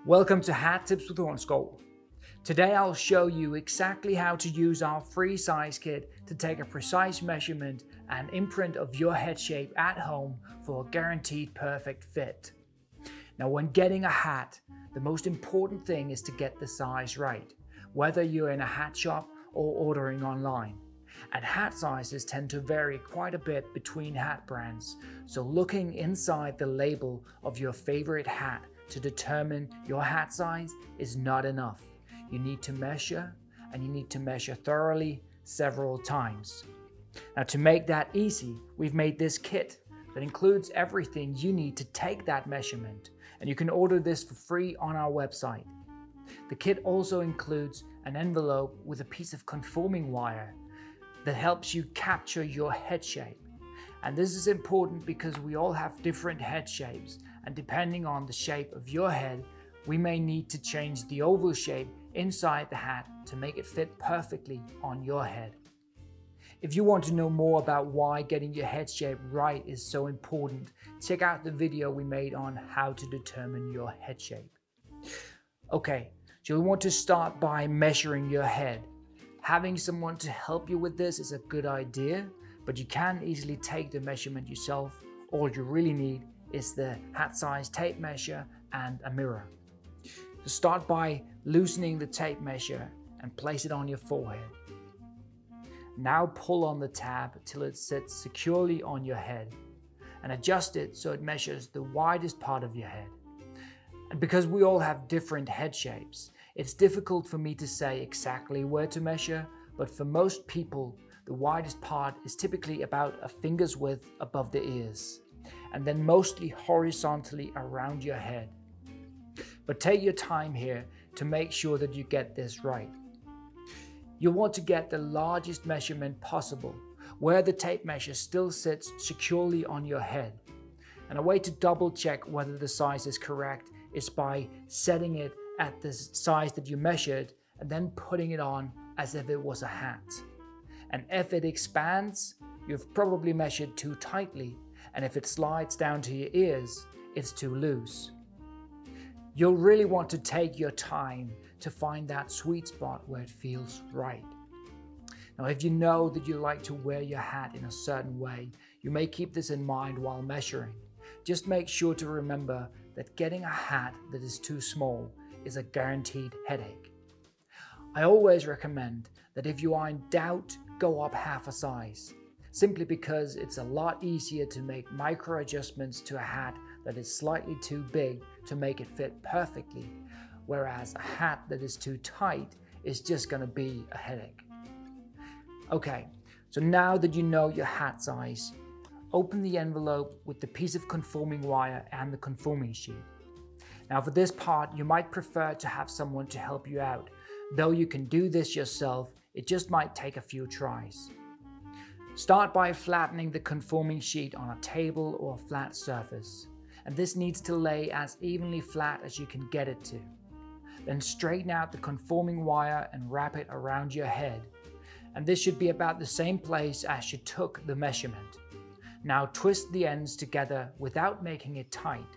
Welcome to Hat Tips with Hornskov. Today I'll show you exactly how to use our free size kit to take a precise measurement and imprint of your head shape at home for a guaranteed perfect fit. Now, when getting a hat, the most important thing is to get the size right, whether you're in a hat shop or ordering online. And hat sizes tend to vary quite a bit between hat brands, so looking inside the label of your favorite hat to determine your hat size is not enough. You need to measure, and you need to measure thoroughly several times. Now, to make that easy, we've made this kit that includes everything you need to take that measurement, and you can order this for free on our website. The kit also includes an envelope with a piece of conforming wire that helps you capture your head shape. And this is important because we all have different head shapes, and depending on the shape of your head, we may need to change the oval shape inside the hat to make it fit perfectly on your head. If you want to know more about why getting your head shape right is so important, check out the video we made on how to determine your head shape. Okay, so you'll want to start by measuring your head. Having someone to help you with this is a good idea, but you can easily take the measurement yourself. All you really need is the hat size tape measure and a mirror. So start by loosening the tape measure and place it on your forehead. Now pull on the tab till it sits securely on your head and adjust it so it measures the widest part of your head. And because we all have different head shapes, it's difficult for me to say exactly where to measure, but for most people, the widest part is typically about a finger's width above the ears, and then mostly horizontally around your head. But take your time here to make sure that you get this right. You'll want to get the largest measurement possible, where the tape measure still sits securely on your head. And a way to double check whether the size is correct is by setting it at the size that you measured and then putting it on as if it was a hat. And if it expands, you've probably measured too tightly, and if it slides down to your ears, it's too loose. You'll really want to take your time to find that sweet spot where it feels right. Now, if you know that you like to wear your hat in a certain way, you may keep this in mind while measuring. Just make sure to remember that getting a hat that is too small is a guaranteed headache. I always recommend that if you are in doubt, go up half a size, simply because it's a lot easier to make micro adjustments to a hat that is slightly too big to make it fit perfectly, whereas a hat that is too tight is just going to be a headache. Okay, so now that you know your hat size, open the envelope with the piece of conforming wire and the conforming sheet. Now, for this part, you might prefer to have someone to help you out. Though you can do this yourself, it just might take a few tries. Start by flattening the conforming sheet on a table or a flat surface, and this needs to lay as evenly flat as you can get it to. Then straighten out the conforming wire and wrap it around your head, and this should be about the same place as you took the measurement. Now twist the ends together without making it tight.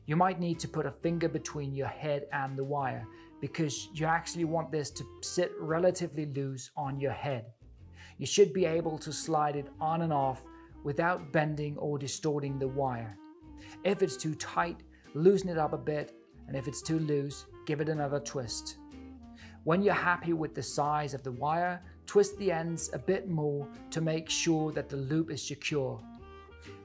You might need to put a finger between your head and the wire because you actually want this to sit relatively loose on your head. You should be able to slide it on and off without bending or distorting the wire. If it's too tight, loosen it up a bit, and if it's too loose, give it another twist. When you're happy with the size of the wire, twist the ends a bit more to make sure that the loop is secure.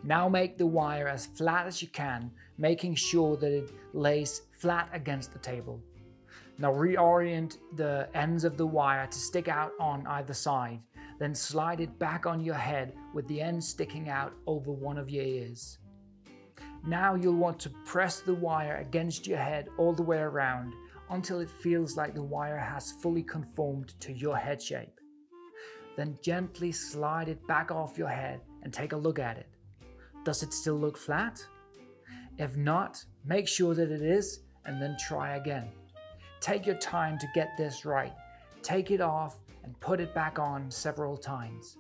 Now make the wire as flat as you can, making sure that it lays flat against the table. Now reorient the ends of the wire to stick out on either side, then slide it back on your head with the end sticking out over one of your ears. Now you'll want to press the wire against your head all the way around until it feels like the wire has fully conformed to your head shape. Then gently slide it back off your head and take a look at it. Does it still look flat? If not, make sure that it is and then try again. Take your time to get this right. Take it off and put it back on several times.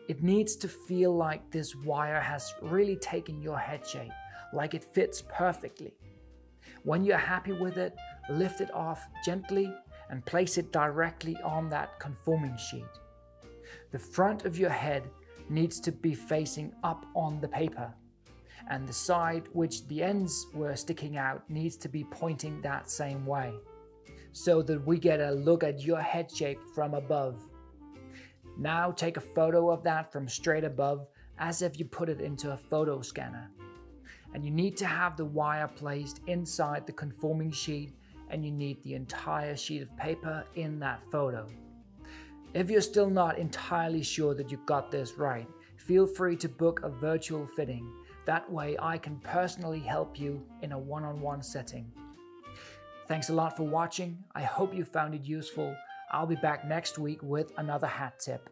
It needs to feel like this wire has really taken your head shape, like it fits perfectly. When you're happy with it, lift it off gently and place it directly on that conforming sheet. The front of your head needs to be facing up on the paper, and the side which the ends were sticking out needs to be pointing that same way, so that we get a look at your head shape from above. Now take a photo of that from straight above as if you put it into a photo scanner. And you need to have the wire placed inside the conforming sheet, and you need the entire sheet of paper in that photo. If you're still not entirely sure that you got this right, feel free to book a virtual fitting. That way I can personally help you in a one-on-one setting. Thanks a lot for watching. I hope you found it useful. I'll be back next week with another hat tip.